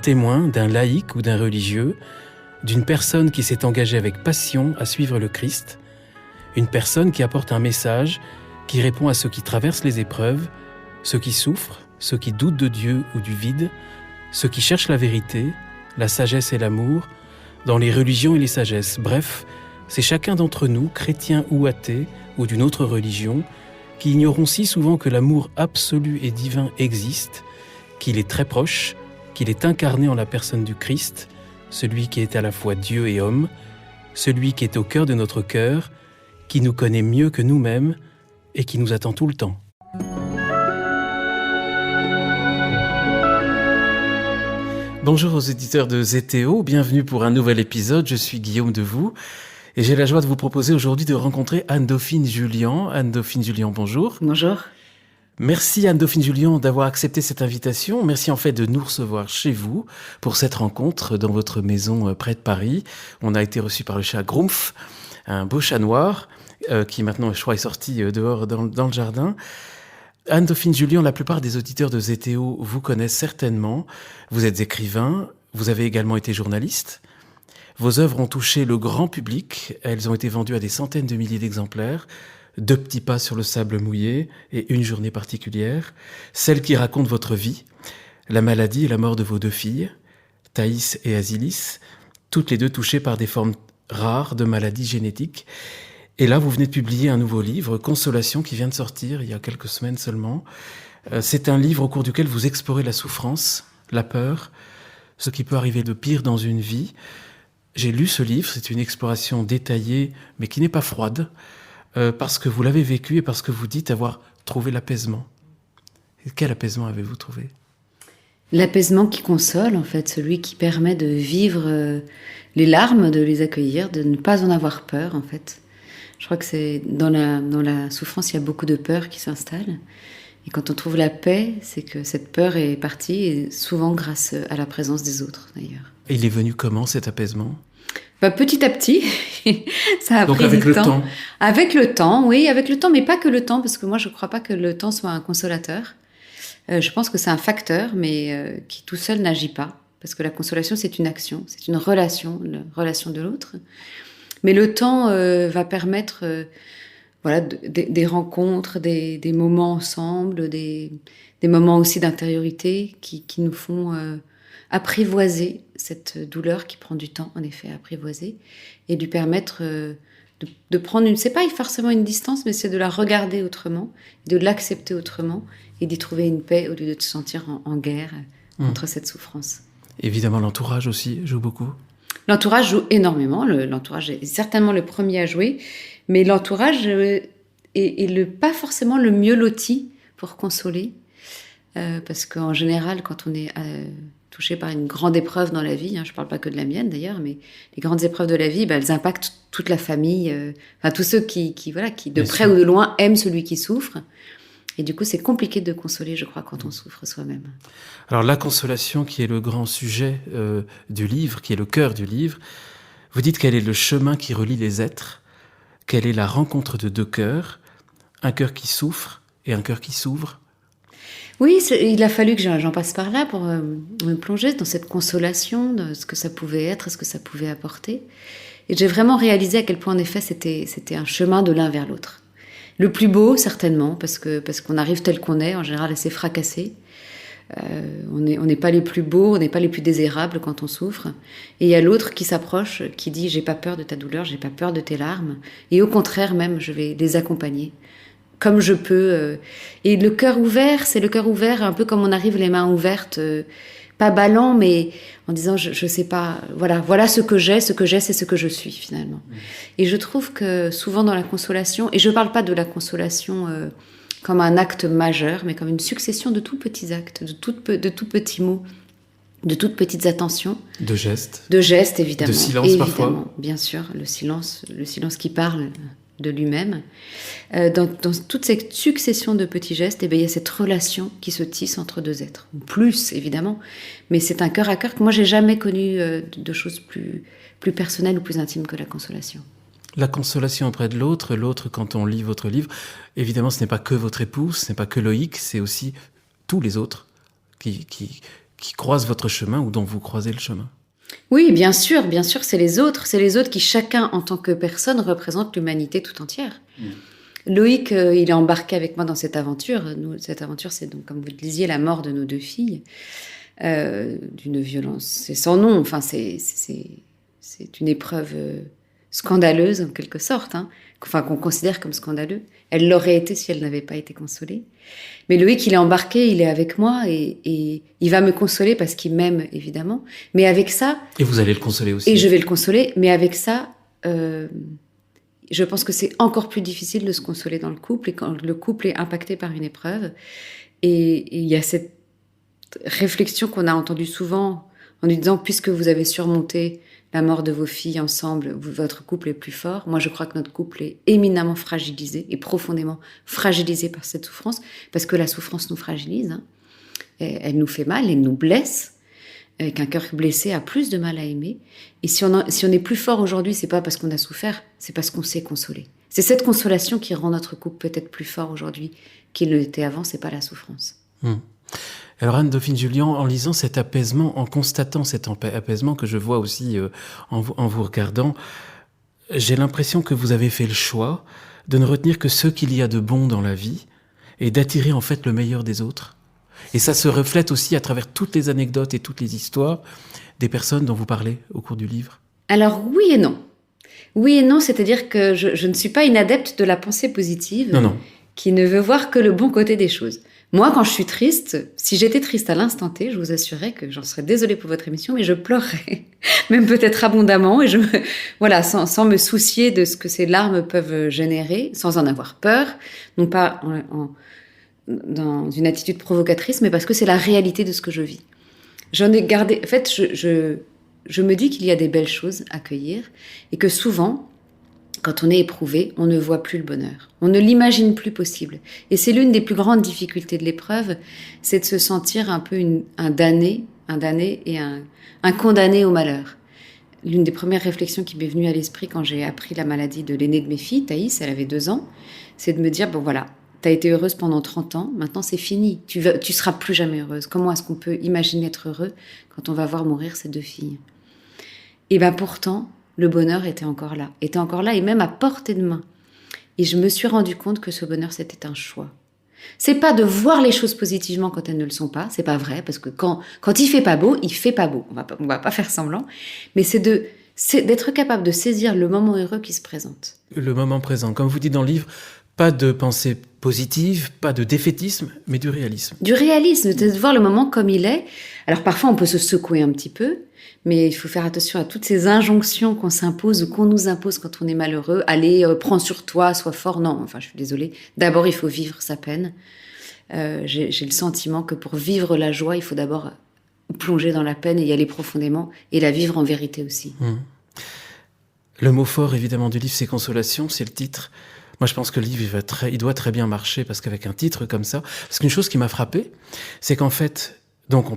Témoin d'un laïc ou d'un religieux, d'une personne qui s'est engagée avec passion à suivre le Christ, une personne qui apporte un message qui répond à ceux qui traversent les épreuves, ceux qui souffrent, ceux qui doutent de Dieu ou du vide, ceux qui cherchent la vérité, la sagesse et l'amour, dans les religions et les sagesses. Bref, c'est chacun d'entre nous, chrétien ou athée, ou d'une autre religion, qui ignorons si souvent que l'amour absolu et divin existe, qu'il est très proche, qu'il est incarné en la personne du Christ, celui qui est à la fois Dieu et homme, celui qui est au cœur de notre cœur, qui nous connaît mieux que nous-mêmes et qui nous attend tout le temps. Bonjour aux éditeurs de ZTO, bienvenue pour un nouvel épisode, je suis Guillaume Devoux et j'ai la joie de vous proposer aujourd'hui de rencontrer Anne-Dauphine Julian. Anne-Dauphine Julian, bonjour. Bonjour. Merci Anne-Dauphine Julian d'avoir accepté cette invitation. Merci en fait de nous recevoir chez vous pour cette rencontre dans votre maison près de Paris. On a été reçus par le chat Grumpf, un beau chat noir qui maintenant, je crois, est sorti dehors dans le jardin. Anne-Dauphine Julian, la plupart des auditeurs de ZTO vous connaissent certainement. Vous êtes écrivain, vous avez également été journaliste. Vos œuvres ont touché le grand public. Elles ont été vendues à des centaines de milliers d'exemplaires. 2 petits pas sur le sable mouillé et Une journée particulière, celle qui raconte votre vie, la maladie et la mort de vos 2 filles, Thaïs et Azilis, toutes les 2 touchées par des formes rares de maladies génétiques. Et là, vous venez de publier un nouveau livre, Consolation, qui vient de sortir il y a quelques semaines seulement. C'est un livre au cours duquel vous explorez la souffrance, la peur, ce qui peut arriver de pire dans une vie. J'ai lu ce livre, c'est une exploration détaillée, mais qui n'est pas froide, parce que vous l'avez vécu et parce que vous dites avoir trouvé l'apaisement. Et quel apaisement avez-vous trouvé ? L'apaisement qui console, en fait, celui qui permet de vivre les larmes, de les accueillir, de ne pas en avoir peur, en fait. Je crois que c'est dans la souffrance, il y a beaucoup de peur qui s'installe. Et quand on trouve la paix, c'est que cette peur est partie, et souvent grâce à la présence des autres, d'ailleurs. Et il est venu comment, cet apaisement ? Petit à petit, ça a Donc pris avec du le temps. temps. Avec le temps, oui, avec le temps, mais pas que le temps, parce que moi, je ne crois pas que le temps soit un consolateur. Je pense que c'est un facteur, mais qui tout seul n'agit pas. Parce que la consolation, c'est une action, c'est une relation, la relation de l'autre. Mais le temps va permettre des rencontres, des moments ensemble, des moments aussi d'intériorité qui nous font apprivoiser cette douleur qui prend du temps, en effet, à apprivoiser, et lui permettre de prendre c'est pas forcément une distance, mais c'est de la regarder autrement, de l'accepter autrement, et d'y trouver une paix au lieu de se sentir en guerre contre cette souffrance. Évidemment, l'entourage aussi joue beaucoup. L'entourage joue énormément. L'entourage est certainement le premier à jouer, mais l'entourage est pas forcément le mieux loti pour consoler, parce qu'en général, quand on est touché par une grande épreuve dans la vie, je ne parle pas que de la mienne d'ailleurs, mais les grandes épreuves de la vie, elles impactent toute la famille, tous ceux qui de près ou de loin aiment celui qui souffre. Et du coup, c'est compliqué de consoler, je crois, quand on souffre soi-même. Alors, la consolation, qui est le grand sujet du livre, qui est le cœur du livre, vous dites quel est le chemin qui relie les êtres, quelle est la rencontre de 2 cœurs, un cœur qui souffre et un cœur qui s'ouvre. Oui, il a fallu que j'en passe par là pour me plonger dans cette consolation, de ce que ça pouvait être, ce que ça pouvait apporter. Et j'ai vraiment réalisé à quel point, en effet, c'était un chemin de l'un vers l'autre. Le plus beau, certainement, parce qu'on arrive tel qu'on est, en général assez fracassé. On n'est pas les plus beaux, on n'est pas les plus désirables quand on souffre. Et il y a l'autre qui s'approche, qui dit « j'ai pas peur de ta douleur, j'ai pas peur de tes larmes ». Et au contraire même, je vais les accompagner comme je peux. Et le cœur ouvert, c'est le cœur ouvert, un peu comme on arrive les mains ouvertes, pas ballant, mais en disant je sais pas, voilà ce que j'ai, c'est ce que je suis finalement. Et je trouve que souvent dans la consolation, et je parle pas de la consolation comme un acte majeur, mais comme une succession de tout petits actes, de tout petits mots, de toutes petites attentions. De gestes. De gestes, évidemment. De silence évidemment, parfois. Bien sûr, le silence qui parle de lui-même. Dans toute cette succession de petits gestes, il y a cette relation qui se tisse entre 2 êtres. Ou plus, évidemment. Mais c'est un cœur à cœur que moi, j'ai jamais connu de choses plus personnelles ou plus intimes que la consolation. La consolation auprès de l'autre, quand on lit votre livre, évidemment, ce n'est pas que votre épouse, ce n'est pas que Loïc, c'est aussi tous les autres qui qui croisent votre chemin ou dont vous croisez le chemin. Oui, bien sûr, c'est les autres qui chacun en tant que personne représente l'humanité tout entière. Loïc, il est embarqué avec moi dans cette aventure. Cette aventure, c'est donc, comme vous le disiez, la mort de nos 2 filles, d'une violence, c'est sans nom. Enfin, c'est une épreuve scandaleuse en quelque sorte, enfin qu'on considère comme scandaleux. Elle l'aurait été si elle n'avait pas été consolée. Mais Loïc, il est embarqué, il est avec moi et il va me consoler parce qu'il m'aime évidemment. Mais avec ça, et vous allez le consoler aussi. Et je vais le consoler, mais avec ça, je pense que c'est encore plus difficile de se consoler dans le couple et quand le couple est impacté par une épreuve. Et il y a cette réflexion qu'on a entendue souvent en lui disant, puisque vous avez surmonté la mort de vos filles ensemble, votre couple est plus fort. Moi, je crois que notre couple est éminemment fragilisé et profondément fragilisé par cette souffrance, parce que la souffrance nous fragilise. Elle nous fait mal, elle nous blesse. Qu'un cœur blessé a plus de mal à aimer. Et si on est plus fort aujourd'hui, c'est pas parce qu'on a souffert, c'est parce qu'on sait consoler. C'est cette consolation qui rend notre couple peut-être plus fort aujourd'hui qu'il ne l'était avant, c'est pas la souffrance. Alors Anne-Dauphine Julien, en lisant cet apaisement, en constatant cet apaisement que je vois aussi en vous regardant, j'ai l'impression que vous avez fait le choix de ne retenir que ce qu'il y a de bon dans la vie et d'attirer en fait le meilleur des autres. Et ça se reflète aussi à travers toutes les anecdotes et toutes les histoires des personnes dont vous parlez au cours du livre. Alors oui et non. Oui et non, c'est-à-dire que je ne suis pas une adepte de la pensée positive qui ne veut voir que le bon côté des choses. Moi, quand je suis triste, si j'étais triste à l'instant T, je vous assurais que j'en serais désolée pour votre émission, mais je pleurerais, même peut-être abondamment, et sans me soucier de ce que ces larmes peuvent générer, sans en avoir peur, non pas dans une attitude provocatrice, mais parce que c'est la réalité de ce que je vis. J'en ai gardé... En fait, je me dis qu'il y a des belles choses à cueillir et que souvent, quand on est éprouvé, on ne voit plus le bonheur. On ne l'imagine plus possible. Et c'est l'une des plus grandes difficultés de l'épreuve, c'est de se sentir un peu un damné et un condamné au malheur. L'une des premières réflexions qui m'est venue à l'esprit quand j'ai appris la maladie de l'aînée de mes filles, Thaïs, elle avait 2 ans, c'est de me dire, bon voilà, t'as été heureuse pendant 30 ans, maintenant c'est fini. Tu seras plus jamais heureuse. Comment est-ce qu'on peut imaginer être heureux quand on va voir mourir ces 2 filles ? Et pourtant, le bonheur était encore là et même à portée de main. Et je me suis rendu compte que ce bonheur, c'était un choix. C'est pas de voir les choses positivement quand elles ne le sont pas, c'est pas vrai, parce que quand il fait pas beau, il fait pas beau. On va pas faire semblant, mais c'est d'être capable de saisir le moment heureux qui se présente. Le moment présent, comme vous dites dans le livre, pas de pensée positive, pas de défaitisme, mais du réalisme. Du réalisme, de voir le moment comme il est. Alors parfois on peut se secouer un petit peu, mais il faut faire attention à toutes ces injonctions qu'on s'impose ou qu'on nous impose quand on est malheureux. Allez, prends sur toi, sois fort. Non, enfin je suis désolée. D'abord il faut vivre sa peine. J'ai le sentiment que pour vivre la joie, il faut d'abord plonger dans la peine et y aller profondément et la vivre en vérité aussi. Le mot fort évidemment du livre, c'est consolation, c'est le titre. Moi, je pense que le livre, il doit très bien marcher parce qu'avec un titre comme ça, parce qu'une chose qui m'a frappé, c'est qu'en fait, donc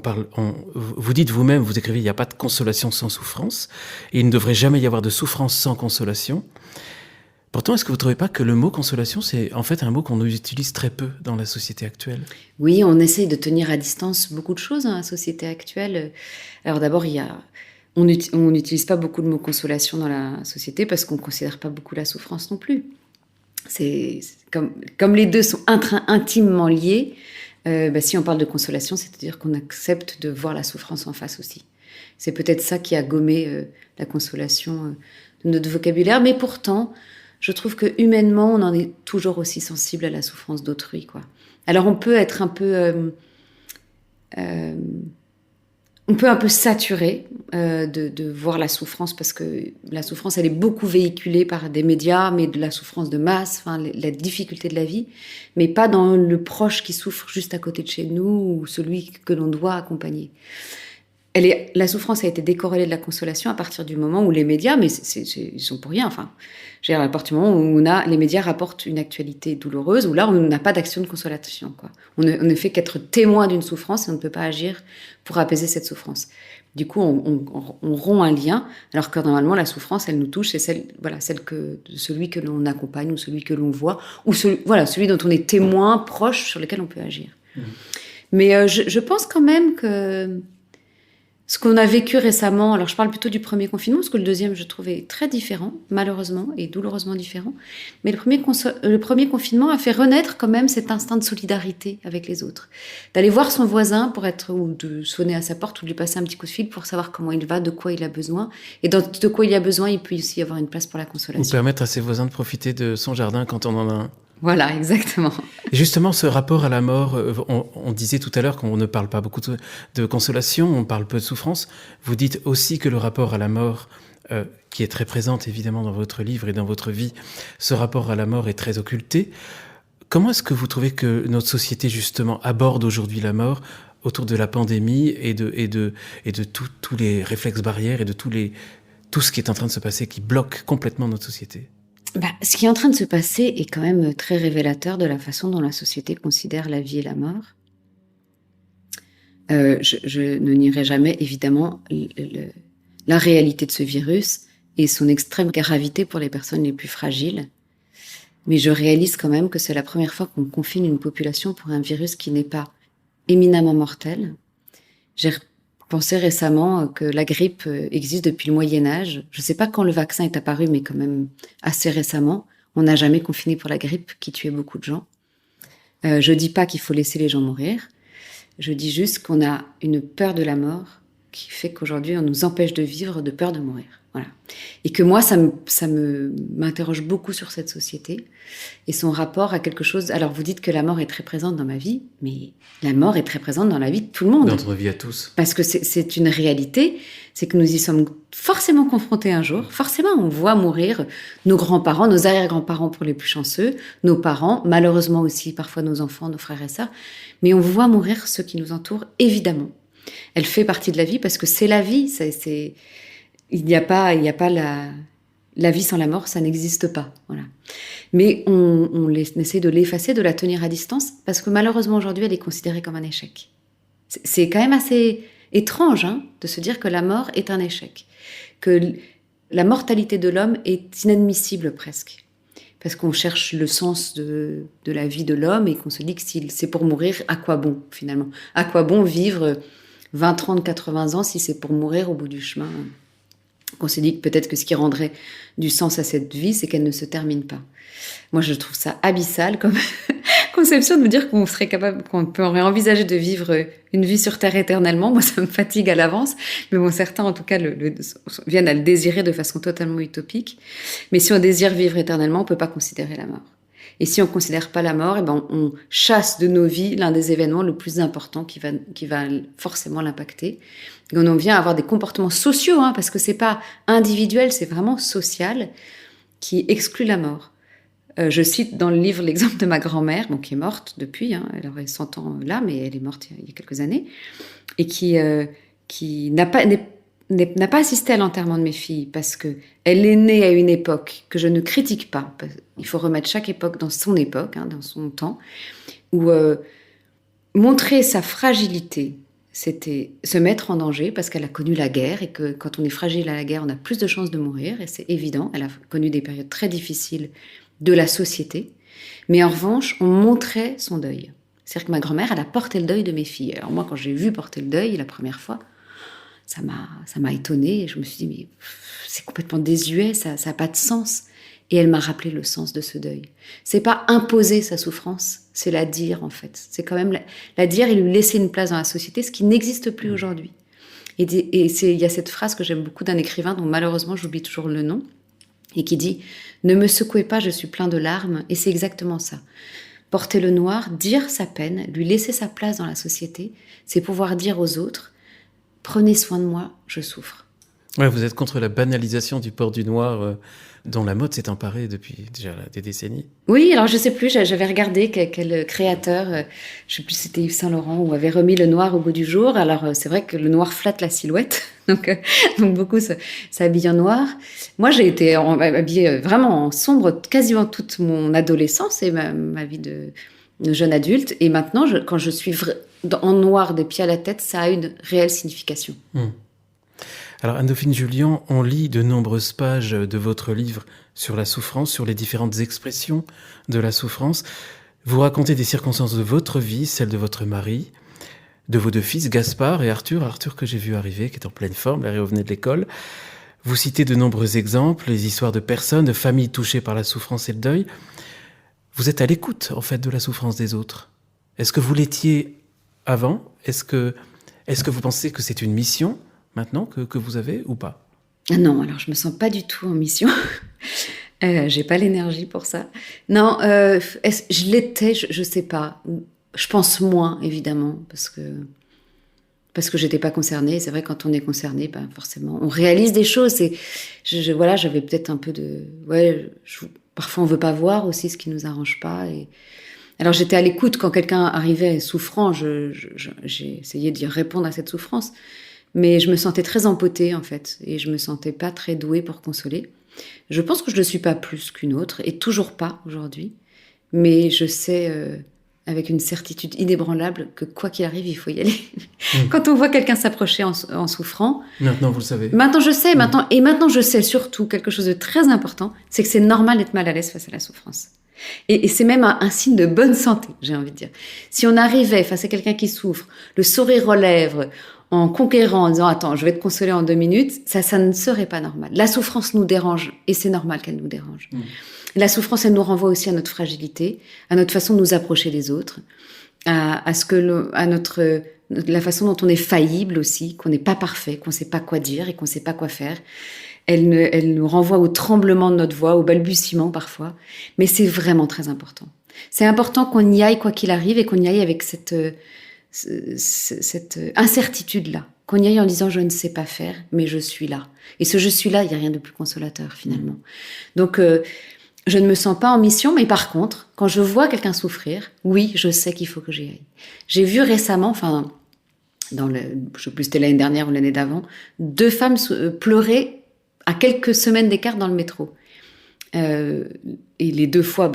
vous dites vous-même, vous écrivez, il n'y a pas de consolation sans souffrance, et il ne devrait jamais y avoir de souffrance sans consolation. Pourtant, est-ce que vous ne trouvez pas que le mot consolation, c'est en fait un mot qu'on utilise très peu dans la société actuelle ? Oui, on essaye de tenir à distance beaucoup de choses dans la société actuelle. Alors d'abord, on n'utilise pas beaucoup le mot consolation dans la société parce qu'on ne considère pas beaucoup la souffrance non plus. C'est comme les deux sont intimement liés, si on parle de consolation, c'est-à-dire qu'on accepte de voir la souffrance en face aussi. C'est peut-être ça qui a gommé la consolation de notre vocabulaire, mais pourtant, je trouve que humainement, on en est toujours aussi sensible à la souffrance d'autrui, quoi. Alors on peut être un peu saturé de voir la souffrance parce que la souffrance, elle est beaucoup véhiculée par des médias, mais de la souffrance de masse, enfin la difficulté de la vie, mais pas dans le proche qui souffre juste à côté de chez nous ou celui que l'on doit accompagner. La souffrance a été décorrélée de la consolation à partir du moment où les médias, mais ils sont pour rien, enfin, à partir du moment où les médias rapportent une actualité douloureuse, où là on n'a pas d'action de consolation, quoi. On ne fait qu'être témoin d'une souffrance et on ne peut pas agir pour apaiser cette souffrance. Du coup, on rompt un lien, alors que normalement la souffrance, elle nous touche, c'est celle de celui que l'on accompagne ou celui que l'on voit, ou celui dont on est témoin proche sur lequel on peut agir. Mais je pense quand même que ce qu'on a vécu récemment, alors je parle plutôt du premier confinement, parce que le deuxième, je trouvais très différent, malheureusement, et douloureusement différent. Mais le premier confinement a fait renaître quand même cet instinct de solidarité avec les autres. D'aller voir son voisin ou de sonner à sa porte ou de lui passer un petit coup de fil pour savoir comment il va, de quoi il a besoin. Et de quoi il a besoin, il peut aussi y avoir une place pour la consolation. Ou permettre à ses voisins de profiter de son jardin quand on en a un. Voilà, exactement. Justement, ce rapport à la mort, on disait tout à l'heure qu'on ne parle pas beaucoup de consolation, on parle peu de souffrance. Vous dites aussi que le rapport à la mort, qui est très présente évidemment dans votre livre et dans votre vie, ce rapport à la mort est très occulté. Comment est-ce que vous trouvez que notre société justement aborde aujourd'hui la mort autour de la pandémie et de tous les réflexes barrières et de tout ce qui est en train de se passer qui bloque complètement notre société? Ce qui est en train de se passer est quand même très révélateur de la façon dont la société considère la vie et la mort. Je ne nierai jamais, évidemment, la réalité de ce virus et son extrême gravité pour les personnes les plus fragiles. Mais je réalise quand même que c'est la première fois qu'on confine une population pour un virus qui n'est pas éminemment mortel. J'ai pensé récemment que la grippe existe depuis le Moyen-Âge. Je ne sais pas quand le vaccin est apparu, mais quand même assez récemment. On n'a jamais confiné pour la grippe qui tuait beaucoup de gens. Je ne dis pas qu'il faut laisser les gens mourir. Je dis juste qu'on a une peur de la mort qui fait qu'aujourd'hui, on nous empêche de vivre de peur de mourir. Voilà. Et que moi, ça m'interroge beaucoup sur cette société et son rapport à quelque chose. Alors, vous dites que la mort est très présente dans ma vie, mais la mort est très présente dans la vie de tout le monde. Dans notre vie à tous. Parce que c'est une réalité, c'est que nous y sommes forcément confrontés un jour. Forcément, on voit mourir nos grands-parents, nos arrière-grands-parents pour les plus chanceux, nos parents, malheureusement aussi parfois nos enfants, nos frères et sœurs. Mais on voit mourir ceux qui nous entourent, évidemment. Elle fait partie de la vie parce que c'est la vie. Il n'y a pas la vie sans la mort, ça n'existe pas. Voilà. Mais on essaie de l'effacer, de la tenir à distance, parce que malheureusement aujourd'hui, elle est considérée comme un échec. C'est quand même assez étrange de se dire que la mort est un échec, que la mortalité de l'homme est inadmissible presque, parce qu'on cherche le sens de la vie de l'homme et qu'on se dit que si c'est pour mourir, à quoi bon finalement? À quoi bon vivre 20, 30, 80 ans si c'est pour mourir au bout du chemin? On s'est dit que peut-être que ce qui rendrait du sens à cette vie, c'est qu'elle ne se termine pas. Moi, je trouve ça abyssal comme conception de me dire qu'on serait capable, qu'on pourrait envisager de vivre une vie sur Terre éternellement. Moi, ça me fatigue à l'avance. Mais bon, certains, en tout cas, viennent à le désirer de façon totalement utopique. Mais si on désire vivre éternellement, on peut pas considérer la mort. Et si on considère pas la mort, on chasse de nos vies l'un des événements le plus importants qui va forcément l'impacter. Et on en vient à avoir des comportements sociaux, parce que c'est pas individuel, c'est vraiment social, qui exclut la mort. Je cite dans le livre l'exemple de ma grand-mère, qui est morte depuis, elle aurait 100 ans là, mais elle est morte il y a quelques années, et qui n'a pas assisté à l'enterrement de mes filles parce que elle est née à une époque que je ne critique pas. Il faut remettre chaque époque dans son époque, dans son temps, où montrer sa fragilité, c'était se mettre en danger parce qu'elle a connu la guerre et que quand on est fragile à la guerre, on a plus de chances de mourir et c'est évident. Elle a connu des périodes très difficiles de la société, mais en revanche, on montrait son deuil. C'est-à-dire que ma grand-mère, elle a porté le deuil de mes filles. Alors moi, quand j'ai vu porter le deuil la première fois, ça m'a étonnée et je me suis dit mais c'est complètement désuet, ça n'a pas de sens. Et elle m'a rappelé le sens de ce deuil. C'est pas imposer sa souffrance, c'est la dire en fait. C'est quand même la dire et lui laisser une place dans la société, ce qui n'existe plus aujourd'hui. Et il y a cette phrase que j'aime beaucoup d'un écrivain dont malheureusement j'oublie toujours le nom et qui dit « Ne me secouez pas, je suis plein de larmes » et c'est exactement ça. Porter le noir, dire sa peine, lui laisser sa place dans la société, c'est pouvoir dire aux autres « Prenez soin de moi, je souffre ». Ouais, vous êtes contre la banalisation du port du noir dont la mode s'est emparée depuis déjà des décennies. Oui, alors je sais plus, j'avais regardé quel créateur, je sais plus si c'était Yves Saint Laurent, ou avait remis le noir au goût du jour. Alors c'est vrai que le noir flatte la silhouette, donc beaucoup s'habillent en noir. Moi j'ai été habillée vraiment en sombre quasiment toute mon adolescence et ma vie de jeune adulte. Et maintenant, quand je suis en noir des pieds à la tête, ça a une réelle signification. Alors, Anne-Dauphine Jullian, on lit de nombreuses pages de votre livre sur la souffrance, sur les différentes expressions de la souffrance. Vous racontez des circonstances de votre vie, celle de votre mari, de vos 2 fils, Gaspard et Arthur. Arthur que j'ai vu arriver, qui est en pleine forme, il revenait de l'école. Vous citez de nombreux exemples, les histoires de personnes, de familles touchées par la souffrance et le deuil. Vous êtes à l'écoute, en fait, de la souffrance des autres. Est-ce que vous l'étiez avant ? Est-ce que vous pensez que c'est une mission, maintenant, que vous avez, ou pas ? Ah non, alors je me sens pas du tout en mission. J'ai pas l'énergie pour ça. Non, je l'étais, je sais pas. Je pense moins, évidemment, parce que j'étais pas concernée. C'est vrai, quand on est concerné, ben forcément, on réalise des choses. Voilà, j'avais peut-être un peu de... parfois, on veut pas voir aussi ce qui nous arrange pas. Alors, j'étais à l'écoute quand quelqu'un arrivait souffrant. J'ai essayé d'y répondre à cette souffrance. Mais je me sentais très empotée, en fait. Et je me sentais pas très douée pour consoler. Je pense que je ne suis pas plus qu'une autre. Et toujours pas, aujourd'hui. Mais je sais... avec une certitude inébranlable que quoi qu'il arrive, il faut y aller. Quand on voit quelqu'un s'approcher en souffrant... Maintenant, vous le savez. Maintenant, je sais. Maintenant, je sais surtout quelque chose de très important, c'est que c'est normal d'être mal à l'aise face à la souffrance. Et c'est même un signe de bonne santé, j'ai envie de dire. Si on arrivait face à quelqu'un qui souffre, le sourire aux lèvres, en conquérant, en disant « Attends, je vais te consoler en 2 minutes », ça ne serait pas normal. La souffrance nous dérange, et c'est normal qu'elle nous dérange. La souffrance, elle nous renvoie aussi à notre fragilité, à notre façon de nous approcher des autres, à la façon dont on est faillible aussi, qu'on n'est pas parfait, qu'on ne sait pas quoi dire et qu'on ne sait pas quoi faire. Elle nous renvoie au tremblement de notre voix, au balbutiement parfois. Mais c'est vraiment très important. C'est important qu'on y aille quoi qu'il arrive et qu'on y aille avec cette incertitude-là. Qu'on y aille en disant « je ne sais pas faire, mais je suis là ». Et ce « je suis là », il n'y a rien de plus consolateur finalement. Donc... je ne me sens pas en mission, mais par contre, quand je vois quelqu'un souffrir, oui, je sais qu'il faut que j'y aille. J'ai vu récemment, je ne sais plus si c'était l'année dernière ou l'année d'avant, 2 femmes pleurer à quelques semaines d'écart dans le métro. Et les 2 fois,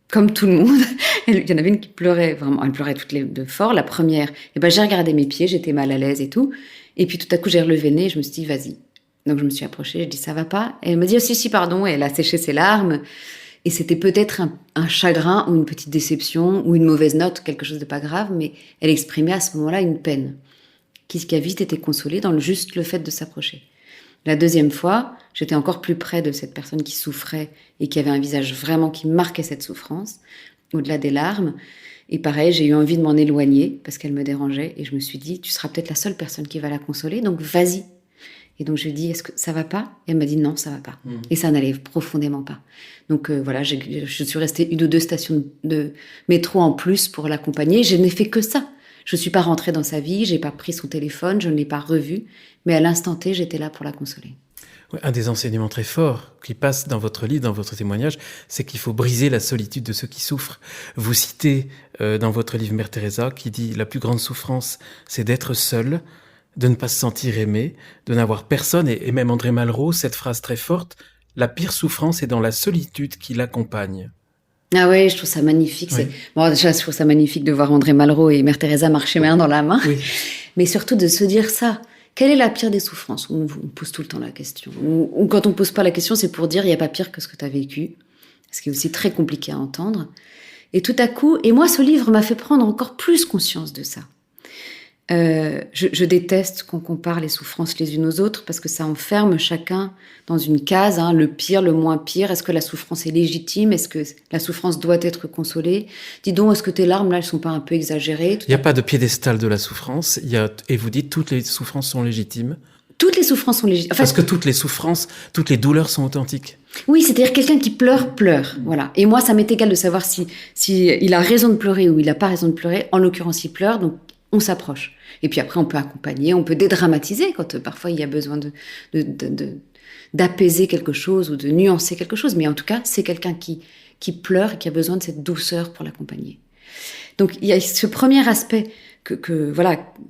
comme tout le monde, il y en avait une qui pleurait vraiment, elle pleurait toutes les 2 fort. La première, j'ai regardé mes pieds, j'étais mal à l'aise et tout. Et puis tout à coup, j'ai relevé le nez et je me suis dit, vas-y. Donc je me suis approchée, je dis ça va pas. Et elle me dit si pardon. Et elle a séché ses larmes. Et c'était peut-être un chagrin ou une petite déception ou une mauvaise note, quelque chose de pas grave, mais elle exprimait à ce moment-là une peine qui a vite été consolée dans juste le fait de s'approcher. La 2e fois, j'étais encore plus près de cette personne qui souffrait et qui avait un visage vraiment qui marquait cette souffrance, au-delà des larmes. Et pareil, j'ai eu envie de m'en éloigner parce qu'elle me dérangeait. Et je me suis dit, tu seras peut-être la seule personne qui va la consoler, donc vas-y. Et donc je lui ai dit, est-ce que ça va pas ? Et elle m'a dit non, ça va pas. Et ça n'allait profondément pas. Donc voilà, je suis restée 1 ou 2 stations de métro en plus pour l'accompagner. Je n'ai fait que ça. Je suis pas rentrée dans sa vie, j'ai pas pris son téléphone, je ne l'ai pas revu. Mais à l'instant T, j'étais là pour la consoler. Ouais, un des enseignements très forts qui passe dans votre livre, dans votre témoignage, c'est qu'il faut briser la solitude de ceux qui souffrent. Vous citez dans votre livre Mère Teresa qui dit « La plus grande souffrance, c'est d'être seul ». De ne pas se sentir aimé, de n'avoir personne, et même André Malraux, cette phrase très forte, la pire souffrance est dans la solitude qui l'accompagne. Ah ouais, je trouve ça magnifique. Oui. Déjà, je trouve ça magnifique de voir André Malraux et Mère Teresa marcher main dans la main, mais surtout de se dire ça. Quelle est la pire des souffrances ? On pose tout le temps la question. Ou quand on pose pas la question, c'est pour dire il n'y a pas pire que ce que tu as vécu, ce qui est aussi très compliqué à entendre. Et tout à coup, et moi, ce livre m'a fait prendre encore plus conscience de ça. Je déteste qu'on compare les souffrances les unes aux autres parce que ça enferme chacun dans une case, le pire, le moins pire. Est-ce que la souffrance est légitime ? Est-ce que la souffrance doit être consolée ? Dis donc, est-ce que tes larmes là, elles sont pas un peu exagérées ? Il n'y a pas de piédestal de la souffrance. Et vous dites toutes les souffrances sont légitimes. Toutes les souffrances sont légitimes. Parce que toutes les souffrances, toutes les douleurs sont authentiques. Oui, c'est-à-dire quelqu'un qui pleure. Voilà. Et moi, ça m'est égal de savoir si il a raison de pleurer ou il n'a pas raison de pleurer. En l'occurrence, il pleure, donc on s'approche. Et puis après, on peut accompagner, on peut dédramatiser quand parfois il y a besoin d'apaiser quelque chose ou de nuancer quelque chose. Mais en tout cas, c'est quelqu'un qui pleure et qui a besoin de cette douceur pour l'accompagner. Donc il y a ce premier aspect que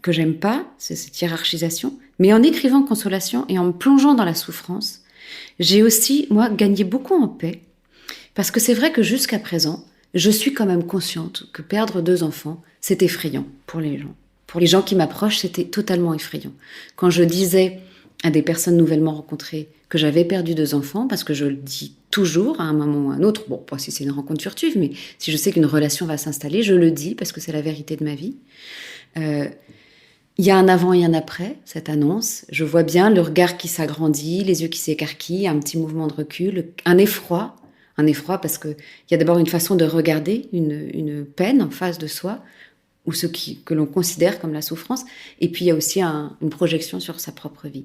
j'aime pas, c'est cette hiérarchisation. Mais en écrivant Consolation et en me plongeant dans la souffrance, j'ai aussi, moi, gagné beaucoup en paix. Parce que c'est vrai que jusqu'à présent, je suis quand même consciente que perdre 2 enfants, c'est effrayant pour les gens. Pour les gens qui m'approchent, c'était totalement effrayant. Quand je disais à des personnes nouvellement rencontrées que j'avais perdu 2 enfants, parce que je le dis toujours à un moment ou à un autre, bon, pas si c'est une rencontre furtive, mais si je sais qu'une relation va s'installer, je le dis parce que c'est la vérité de ma vie. Il y a un avant et un après, cette annonce. Je vois bien le regard qui s'agrandit, les yeux qui s'écarquillent, un petit mouvement de recul, un effroi. Un effroi parce qu'il y a d'abord une façon de regarder une peine en face de soi, ou que l'on considère comme la souffrance. Et puis il y a aussi une projection sur sa propre vie.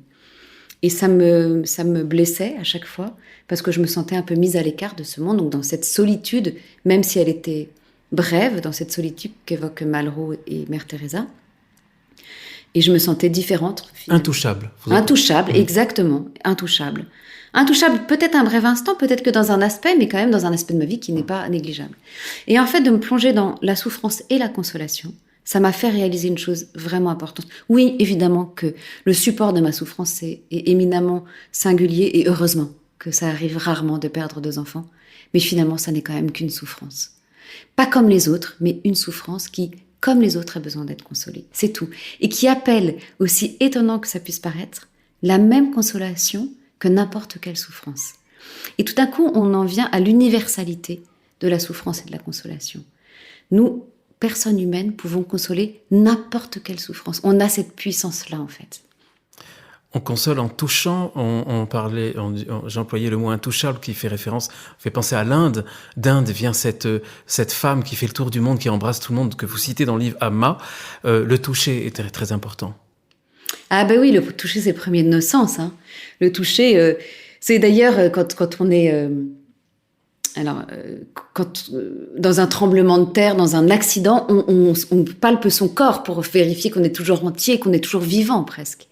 Et ça me blessait à chaque fois, parce que je me sentais un peu mise à l'écart de ce monde, donc dans cette solitude, même si elle était brève, dans cette solitude qu'évoquent Malraux et Mère Teresa. Et je me sentais différente. Finalement. Intouchable. Intouchable, exactement. Intouchable. Intouchable, peut-être un bref instant, peut-être que dans un aspect, mais quand même dans un aspect de ma vie qui n'est pas négligeable. Et en fait, de me plonger dans la souffrance et la consolation, ça m'a fait réaliser une chose vraiment importante. Oui, évidemment que le support de ma souffrance est éminemment singulier, et heureusement que ça arrive rarement de perdre 2 enfants. Mais finalement, ça n'est quand même qu'une souffrance. Pas comme les autres, mais une souffrance qui, comme les autres, a besoin d'être consolée. C'est tout. Et qui appelle, aussi étonnant que ça puisse paraître, la même consolation que n'importe quelle souffrance. Et tout d'un coup, on en vient à l'universalité de la souffrance et de la consolation. Nous, personnes humaines, pouvons consoler n'importe quelle souffrance. On a cette puissance-là, en fait. On console en touchant, j'employais le mot intouchable qui fait penser à l'Inde. D'Inde vient cette femme qui fait le tour du monde, qui embrasse tout le monde, que vous citez dans le livre Amma. Le toucher était très, très important. Ah ben oui, le toucher, c'est le premier de nos sens. Hein. Le toucher, c'est d'ailleurs quand on est... dans un tremblement de terre, dans un accident, on palpe son corps pour vérifier qu'on est toujours entier, qu'on est toujours vivant presque.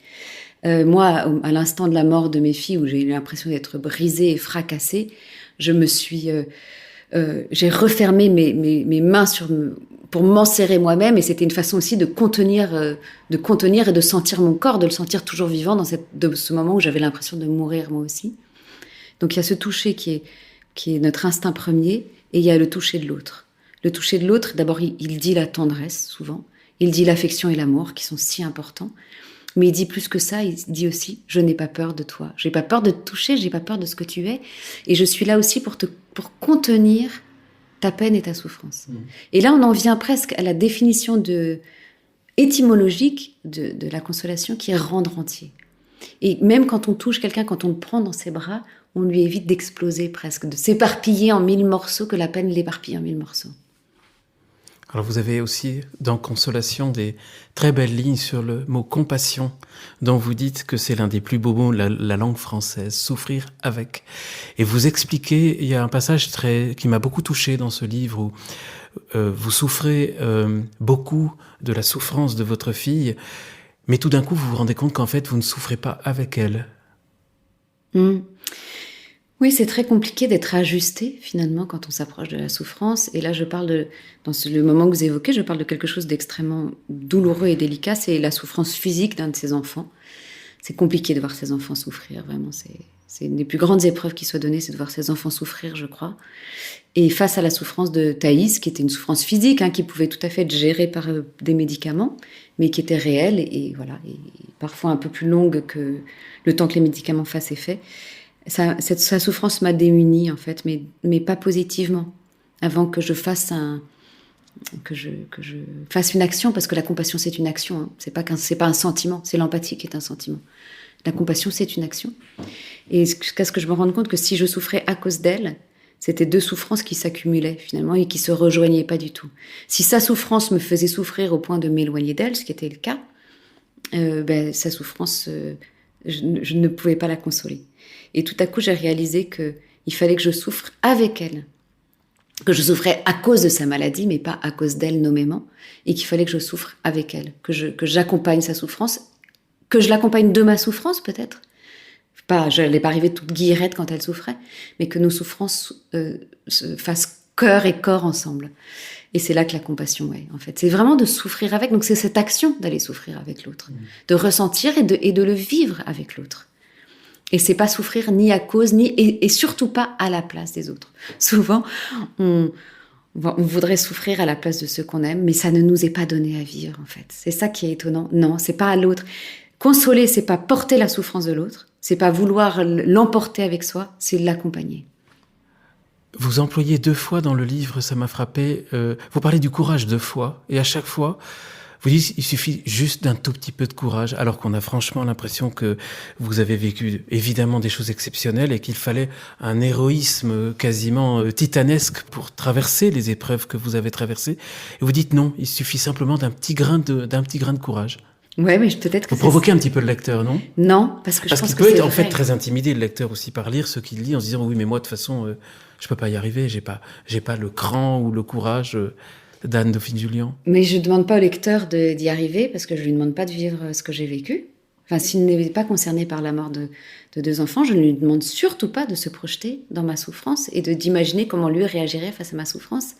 Moi, à l'instant de la mort de mes filles, où j'ai eu l'impression d'être brisée et fracassée, j'ai refermé mes mains pour m'enserrer moi-même, et c'était une façon aussi de contenir et de sentir mon corps, de le sentir toujours vivant de ce moment où j'avais l'impression de mourir moi aussi. Donc il y a ce toucher qui est notre instinct premier, et il y a le toucher de l'autre. Le toucher de l'autre, d'abord, il dit la tendresse, souvent. Il dit l'affection et l'amour, qui sont si importants. Mais il dit plus que ça, il dit aussi « Je n'ai pas peur de toi. J'ai pas peur de te toucher, j'ai pas peur de ce que tu es. Et je suis là aussi pour contenir ta peine et ta souffrance. » Et là, on en vient presque à la définition étymologique de la consolation, qui est rendre entier. Et même quand on touche quelqu'un, quand on le prend dans ses bras, on lui évite d'exploser presque, de s'éparpiller en 1000 morceaux, que la peine l'éparpille en 1000 morceaux. Alors vous avez aussi dans Consolation des très belles lignes sur le mot compassion, dont vous dites que c'est l'un des plus beaux mots de la langue française, souffrir avec. Et vous expliquez, il y a un passage qui m'a beaucoup touché dans ce livre où vous souffrez beaucoup de la souffrance de votre fille, mais tout d'un coup vous vous rendez compte qu'en fait vous ne souffrez pas avec elle. Oui, c'est très compliqué d'être ajusté, finalement, quand on s'approche de la souffrance. Et là, dans le moment que vous évoquez, je parle de quelque chose d'extrêmement douloureux et délicat. C'est la souffrance physique d'un de ses enfants. C'est compliqué de voir ses enfants souffrir, vraiment. C'est une des plus grandes épreuves qui soient données, c'est de voir ses enfants souffrir, je crois. Et face à la souffrance de Thaïs, qui était une souffrance physique, qui pouvait tout à fait être gérée par des médicaments, mais qui était réelle et parfois un peu plus longue que le temps que les médicaments fassent effet. Sa souffrance m'a démunie, en fait, mais pas positivement. Avant que je fasse que je fasse une action, parce que la compassion, c'est une action. Hein. C'est pas un sentiment, c'est l'empathie qui est un sentiment. La compassion, c'est une action. Et jusqu'à ce que je me rende compte que si je souffrais à cause d'elle, c'était 2 souffrances qui s'accumulaient, finalement, et qui se rejoignaient pas du tout. Si sa souffrance me faisait souffrir au point de m'éloigner d'elle, ce qui était le cas, sa souffrance, je ne pouvais pas la consoler. Et tout à coup, j'ai réalisé qu'il fallait que je souffre avec elle, que je souffrais à cause de sa maladie, mais pas à cause d'elle nommément, et qu'il fallait que je souffre avec elle, que j'accompagne sa souffrance, que je l'accompagne de ma souffrance peut-être. Je n'allais pas arriver toute guillerette quand elle souffrait, mais que nos souffrances se fassent cœur et corps ensemble. Et c'est là que la compassion est, en fait. C'est vraiment de souffrir avec, donc c'est cette action d'aller souffrir avec l'autre, de ressentir et de le vivre avec l'autre. Et c'est pas souffrir ni à cause, et surtout pas à la place des autres. Souvent, on voudrait souffrir à la place de ceux qu'on aime, mais ça ne nous est pas donné à vivre, en fait. C'est ça qui est étonnant. Non, c'est pas à l'autre. Consoler, c'est pas porter la souffrance de l'autre, c'est pas vouloir l'emporter avec soi, c'est l'accompagner. Vous employez 2 fois dans le livre, ça m'a frappé, vous parlez du courage 2 fois, et à chaque fois, Vous dites, il suffit juste d'un tout petit peu de courage, alors qu'on a franchement l'impression que vous avez vécu évidemment des choses exceptionnelles et qu'il fallait un héroïsme quasiment titanesque pour traverser les épreuves que vous avez traversées. Et vous dites non, il suffit simplement d'un petit grain de courage. Ouais, mais peut-être que Vous provoquez un petit peu le lecteur, non? Non, parce que je pense qu'il que peut c'est être en vrai. fait très intimidé, le lecteur aussi, par lire ce qu'il lit en se disant oui, mais moi de toute façon, je peux pas y arriver, j'ai pas le cran ou le courage d'Anne Dauphine-Jullian. Mais je ne demande pas au lecteur d'y arriver parce que je ne lui demande pas de vivre ce que j'ai vécu. Enfin, s'il n'est pas concerné par la mort de 2 enfants, je ne lui demande surtout pas de se projeter dans ma souffrance et d'imaginer comment lui réagirait face à ma souffrance.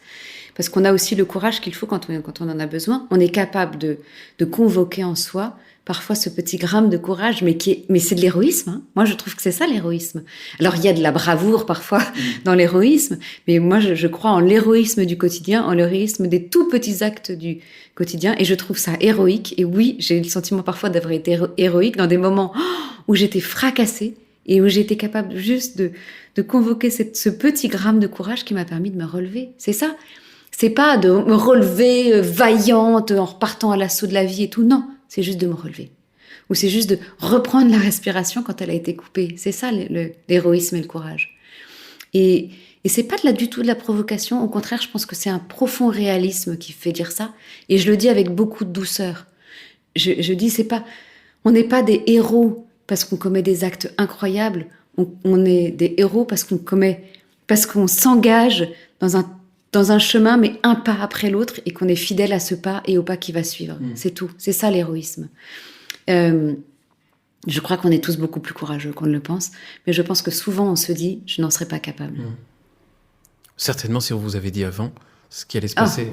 Parce qu'on a aussi le courage qu'il faut quand on en a besoin. On est capable de convoquer en soi parfois ce petit gramme de courage, mais c'est de l'héroïsme. Hein. Moi, je trouve que c'est ça l'héroïsme. Alors, il y a de la bravoure parfois dans l'héroïsme, mais moi, je crois en l'héroïsme du quotidien, en l'héroïsme des tout petits actes du quotidien, et je trouve ça héroïque. Et oui, j'ai eu le sentiment parfois d'avoir été héroïque dans des moments où j'étais fracassée et où j'étais capable juste de convoquer ce petit gramme de courage qui m'a permis de me relever. C'est ça. C'est pas de me relever vaillante en repartant à l'assaut de la vie et tout. Non, c'est juste de me relever. Ou c'est juste de reprendre la respiration quand elle a été coupée. C'est ça l'héroïsme et le courage. Et c'est pas du tout de la provocation. Au contraire, je pense que c'est un profond réalisme qui fait dire ça. Et je le dis avec beaucoup de douceur. Je dis, on n'est pas des héros parce qu'on commet des actes incroyables. On est des héros parce qu'on s'engage dans un chemin, mais un pas après l'autre, et qu'on est fidèle à ce pas et au pas qui va suivre. C'est tout. C'est ça l'héroïsme. Je crois qu'on est tous beaucoup plus courageux qu'on ne le pense, mais je pense que souvent on se dit, je n'en serais pas capable. Certainement, si on vous avait dit avant ce qui allait se passer.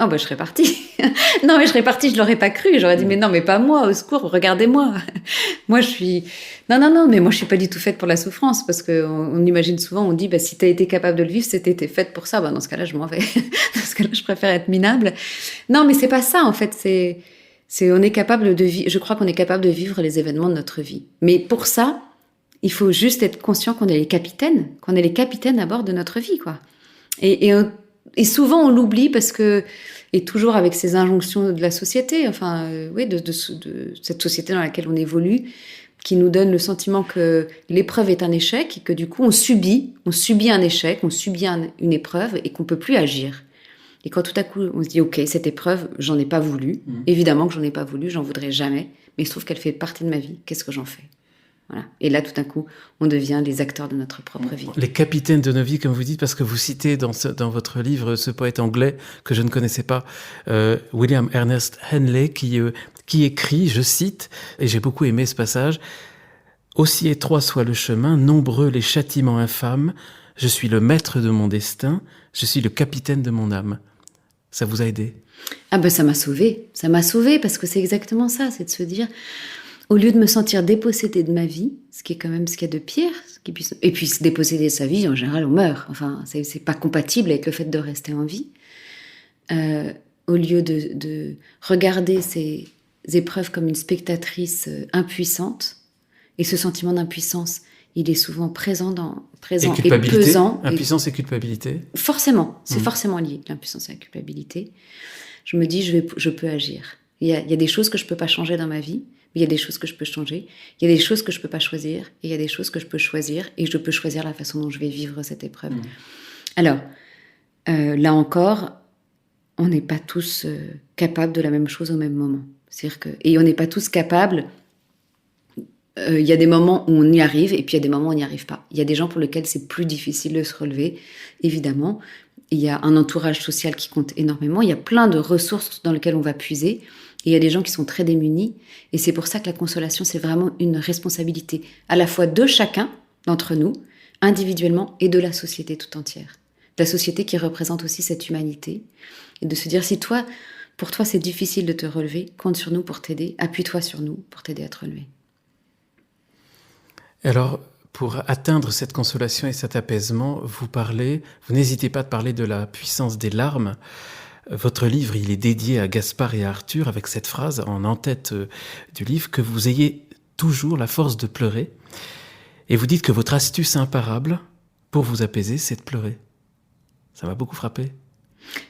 Oh je serais partie. Non, mais je serais partie, je l'aurais pas cru. J'aurais dit, mais non, mais pas moi, au secours, regardez-moi. Moi, je suis... Non, mais moi, je suis pas du tout faite pour la souffrance, parce qu'on imagine souvent, on dit, si t'as été capable de le vivre, t'es faite pour ça. Dans ce cas-là, je m'en vais. Dans ce cas-là, je préfère être minable. Non, mais c'est pas ça, en fait. On est capable je crois qu'on est capable de vivre les événements de notre vie. Mais pour ça, il faut juste être conscient qu'on est les capitaines à bord de notre vie, quoi. Et souvent, on l'oublie parce que, et toujours avec ces injonctions de la société, de cette société dans laquelle on évolue, qui nous donne le sentiment que l'épreuve est un échec et que du coup, on subit un échec, on subit une épreuve et qu'on peut plus agir. Et quand tout à coup, on se dit, OK, cette épreuve, j'en ai pas voulu. Évidemment que j'en ai pas voulu, j'en voudrais jamais. Mais il se trouve qu'elle fait partie de ma vie. Qu'est-ce que j'en fais? Voilà. Et là, tout d'un coup, on devient les acteurs de notre propre vie. Les capitaines de nos vies, comme vous dites, parce que vous citez dans votre livre ce poète anglais que je ne connaissais pas, William Ernest Henley, qui écrit, je cite, et j'ai beaucoup aimé ce passage, « Aussi étroit soit le chemin, nombreux les châtiments infâmes, je suis le maître de mon destin, je suis le capitaine de mon âme. » Ça vous a aidé? Ça m'a sauvée. Ça m'a sauvée parce que c'est exactement ça, c'est de se dire... Au lieu de me sentir dépossédée de ma vie, ce qui est quand même ce qu'il y a de pire, et puis se déposséder de sa vie, en général, on meurt. Enfin, c'est pas compatible avec le fait de rester en vie. Au lieu de regarder ces épreuves comme une spectatrice impuissante, et ce sentiment d'impuissance, il est souvent présent et pesant. Impuissance et culpabilité. Forcément, c'est forcément lié, l'impuissance et la culpabilité. Je me dis, je peux agir. Il y a des choses que je peux pas changer dans ma vie. Mais il y a des choses que je peux changer, il y a des choses que je peux pas choisir, et il y a des choses que je peux choisir, et je peux choisir la façon dont je vais vivre cette épreuve. Alors, là encore, on n'est pas tous capables de la même chose au même moment. Et on n'est pas tous capables... Il y a des moments où on y arrive, et puis il y a des moments où on n'y arrive pas. Il y a des gens pour lesquels c'est plus difficile de se relever, évidemment. Il y a un entourage social qui compte énormément, il y a plein de ressources dans lesquelles on va puiser, et il y a des gens qui sont très démunis, et c'est pour ça que la consolation, c'est vraiment une responsabilité, à la fois de chacun d'entre nous, individuellement, et de la société tout entière. La société qui représente aussi cette humanité, et de se dire, si pour toi c'est difficile de te relever, compte sur nous pour t'aider, appuie-toi sur nous pour t'aider à te relever. Alors, pour atteindre cette consolation et cet apaisement, vous n'hésitez pas de parler de la puissance des larmes. Votre livre, il est dédié à Gaspard et à Arthur avec cette phrase en tête du livre, que vous ayez toujours la force de pleurer. Et vous dites que votre astuce imparable pour vous apaiser, c'est de pleurer. Ça m'a beaucoup frappé.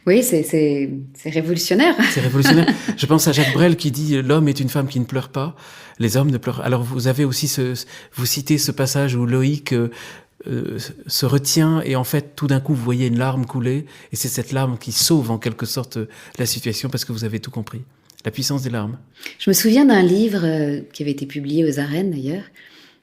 Oui, c'est révolutionnaire. C'est révolutionnaire. Je pense à Jacques Brel qui dit « L'homme est une femme qui ne pleure pas, les hommes ne pleurent ». Alors vous avez aussi vous citez ce passage où Loïc se retient et en fait tout d'un coup vous voyez une larme couler et c'est cette larme qui sauve en quelque sorte la situation parce que vous avez tout compris. La puissance des larmes. Je me souviens d'un livre qui avait été publié aux Arènes d'ailleurs,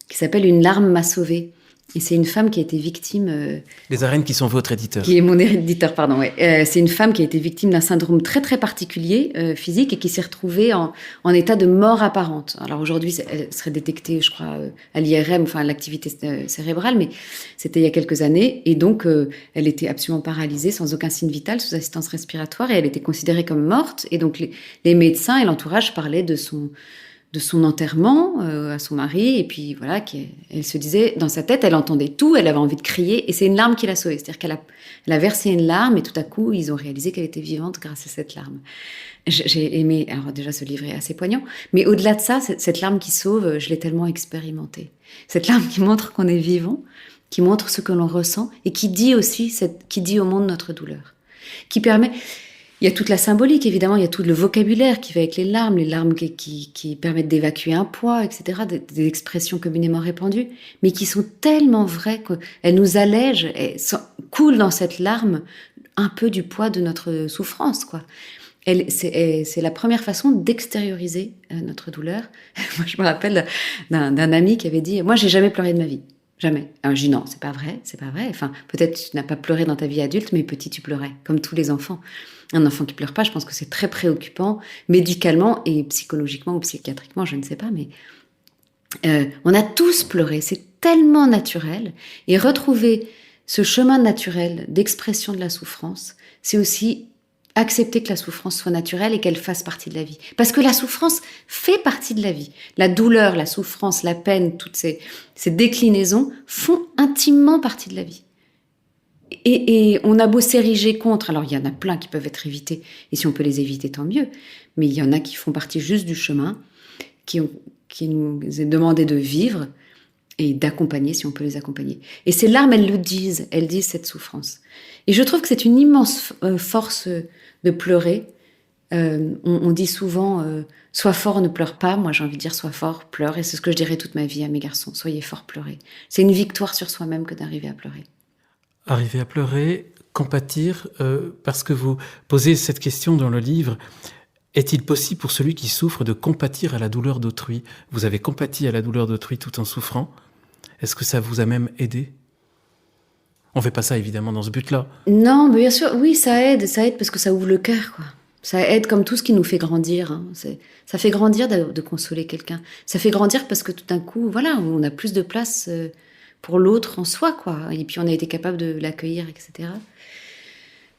qui s'appelle « Une larme m'a sauvée ». Et c'est une femme qui a été victime... Les Arènes qui sont votre éditeur. Qui est mon éditeur, pardon, ouais. C'est une femme qui a été victime d'un syndrome très très particulier, physique, et qui s'est retrouvée en état de mort apparente. Alors aujourd'hui, elle serait détectée, je crois, à l'IRM, enfin à l'activité cérébrale, mais c'était il y a quelques années. Et donc, elle était absolument paralysée, sans aucun signe vital, sous assistance respiratoire, et elle était considérée comme morte. Et donc, les médecins et l'entourage parlaient de son enterrement à son mari, et puis voilà, elle se disait, dans sa tête, elle entendait tout, elle avait envie de crier, et c'est une larme qui l'a sauvée. C'est-à-dire qu'elle a versé une larme, et tout à coup, ils ont réalisé qu'elle était vivante grâce à cette larme. J'ai aimé, alors déjà, ce livre est assez poignant, mais au-delà de ça, cette larme qui sauve, je l'ai tellement expérimentée. Cette larme qui montre qu'on est vivant, qui montre ce que l'on ressent, et qui dit aussi, qui dit au monde notre douleur, qui permet... Il y a toute la symbolique, évidemment, il y a tout le vocabulaire qui va avec les larmes qui permettent d'évacuer un poids, etc., des expressions communément répandues, mais qui sont tellement vraies qu'elles nous allègent, coulent dans cette larme un peu du poids de notre souffrance, quoi. C'est la première façon d'extérioriser notre douleur. Moi, je me rappelle d'un ami qui avait dit « Moi, j'ai jamais pleuré de ma vie. Jamais. » Alors, je dis « Non, c'est pas vrai, c'est pas vrai. Enfin, peut-être tu n'as pas pleuré dans ta vie adulte, mais petit, tu pleurais, comme tous les enfants. » Un enfant qui pleure pas, je pense que c'est très préoccupant, médicalement et psychologiquement ou psychiatriquement, je ne sais pas, mais on a tous pleuré, c'est tellement naturel. Et retrouver ce chemin naturel d'expression de la souffrance, c'est aussi accepter que la souffrance soit naturelle et qu'elle fasse partie de la vie. Parce que la souffrance fait partie de la vie. La douleur, la souffrance, la peine, toutes ces déclinaisons font intimement partie de la vie. Et on a beau s'ériger contre, alors il y en a plein qui peuvent être évités, et si on peut les éviter, tant mieux, mais il y en a qui font partie juste du chemin, qui nous est demandé de vivre et d'accompagner si on peut les accompagner. Et ces larmes, elles disent cette souffrance. Et je trouve que c'est une immense force de pleurer. On dit souvent « sois fort, ne pleure pas ». Moi, j'ai envie de dire « sois fort, pleure ». Et c'est ce que je dirais toute ma vie à mes garçons. Soyez forts, pleurez. C'est une victoire sur soi-même que d'arriver à pleurer. Arriver à pleurer, compatir, parce que vous posez cette question dans le livre, est-il possible pour celui qui souffre de compatir à la douleur d'autrui ? Vous avez compati à la douleur d'autrui tout en souffrant. Est-ce que ça vous a même aidé ? On ne fait pas ça évidemment dans ce but-là. Non, mais bien sûr, oui, ça aide parce que ça ouvre le cœur, quoi. Ça aide comme tout ce qui nous fait grandir. Hein. Ça fait grandir de consoler quelqu'un. Ça fait grandir parce que tout d'un coup, voilà, on a plus de place... pour l'autre en soi, quoi. Et puis on a été capable de l'accueillir, etc.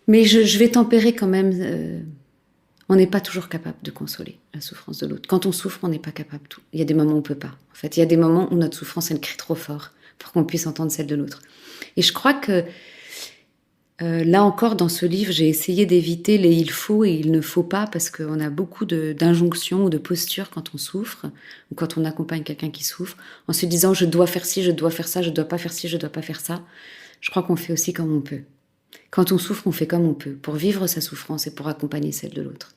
Mais je vais tempérer quand même. On n'est pas toujours capable de consoler la souffrance de l'autre. Quand on souffre, on n'est pas capable de tout. Il y a des moments où on peut pas. En fait, il y a des moments où notre souffrance, elle crie trop fort pour qu'on puisse entendre celle de l'autre. Et je crois que là encore, dans ce livre, j'ai essayé d'éviter les « il faut » et « il ne faut pas » parce qu'on a beaucoup d'injonctions ou de postures quand on souffre ou quand on accompagne quelqu'un qui souffre en se disant « je dois faire ci, je dois faire ça, je dois pas faire ci, je dois pas faire ça ». Je crois qu'on fait aussi comme on peut. Quand on souffre, on fait comme on peut pour vivre sa souffrance et pour accompagner celle de l'autre.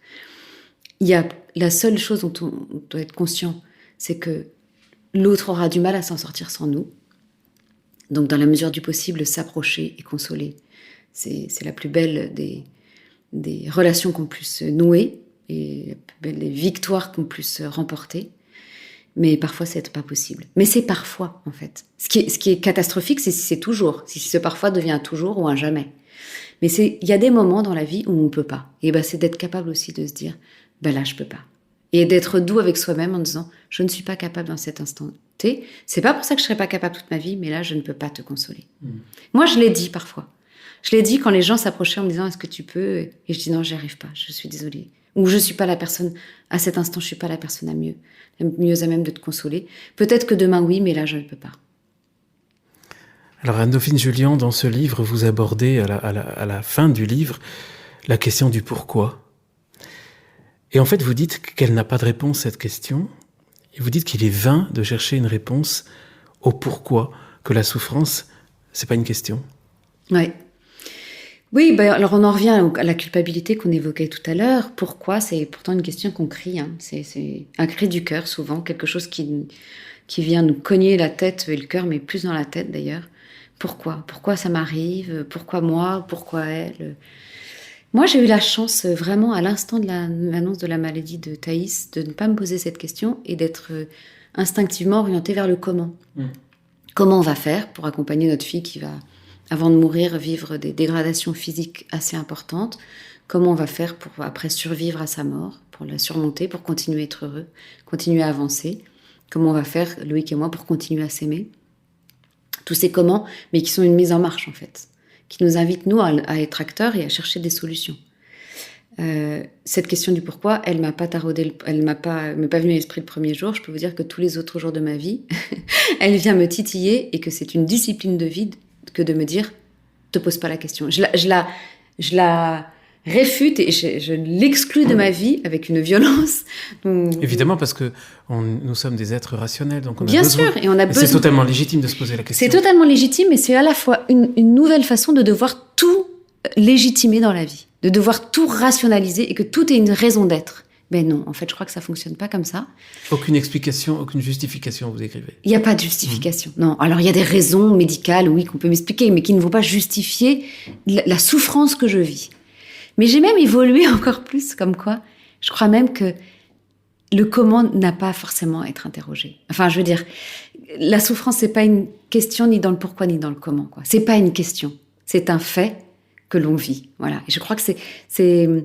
Il y a la seule chose dont on doit être conscient, c'est que l'autre aura du mal à s'en sortir sans nous. Donc, dans la mesure du possible, s'approcher et consoler. C'est la plus belle des relations qu'on puisse nouer et la plus belle des victoires qu'on puisse remporter. Mais parfois, c'est pas possible. Mais c'est parfois, en fait. Ce qui est catastrophique, c'est si c'est toujours. Si ce parfois devient un toujours ou un jamais. Mais il y a des moments dans la vie où on peut pas. Et c'est d'être capable aussi de se dire, là, je peux pas. Et d'être doux avec soi-même en disant, je ne suis pas capable dans cet instant T. C'est pas pour ça que je serai pas capable toute ma vie, mais là, je ne peux pas te consoler. Moi, je l'ai dit parfois. Je l'ai dit quand les gens s'approchaient en me disant, est-ce que tu peux ? Et je dis, non, j'y arrive pas, je suis désolée. Ou je suis pas la personne, à cet instant, je suis pas la personne mieux à même de te consoler. Peut-être que demain, oui, mais là, je ne peux pas. Alors, Anne-Dauphine Jullian, dans ce livre, vous abordez à la fin du livre la question du pourquoi. Et en fait, vous dites qu'elle n'a pas de réponse, cette question. Et vous dites qu'il est vain de chercher une réponse au pourquoi, que la souffrance, c'est pas une question. Ouais. Oui, ben, alors on en revient à la culpabilité qu'on évoquait tout à l'heure. Pourquoi? C'est pourtant une question qu'on crie. Hein. C'est un cri du cœur, souvent, quelque chose qui vient nous cogner la tête et le cœur, mais plus dans la tête d'ailleurs. Pourquoi? Pourquoi ça m'arrive? Pourquoi moi? Pourquoi elle? Moi, j'ai eu la chance, vraiment, à l'instant de l'annonce de la maladie de Thaïs, de ne pas me poser cette question et d'être instinctivement orientée vers le comment. Comment on va faire pour accompagner notre fille qui va, avant de mourir, vivre des dégradations physiques assez importantes? Comment on va faire pour après survivre à sa mort, pour la surmonter, pour continuer à être heureux, continuer à avancer? Comment on va faire, Loïc et moi, pour continuer à s'aimer? Tous ces comment, mais qui sont une mise en marche en fait, qui nous invitent nous à être acteurs et à chercher des solutions. Cette question du pourquoi, elle m'a pas taraudé, m'est pas venue à l'esprit le premier jour. Je peux vous dire que tous les autres jours de ma vie, elle vient me titiller et que c'est une discipline de vie que de me dire, te pose pas la question. Je la réfute et je l'exclus de ma vie avec une violence. Évidemment, parce que nous sommes des êtres rationnels, donc on a Bien besoin. sûr, et on a besoin. C'est totalement légitime de se poser la question. C'est totalement légitime, mais c'est à la fois une nouvelle façon de devoir tout légitimer dans la vie, de devoir tout rationaliser et que tout ait une raison d'être. Ben non, en fait, je crois que ça fonctionne pas comme ça. Aucune explication, aucune justification, vous écrivez. Il n'y a pas de justification. Non, alors il y a des raisons médicales, oui, qu'on peut m'expliquer, mais qui ne vont pas justifier la souffrance que je vis. Mais j'ai même évolué encore plus, comme quoi, je crois même que le comment n'a pas forcément à être interrogé. Enfin, je veux dire, la souffrance, c'est pas une question ni dans le pourquoi ni dans le comment, quoi. C'est pas une question. C'est un fait que l'on vit. Voilà. Et je crois que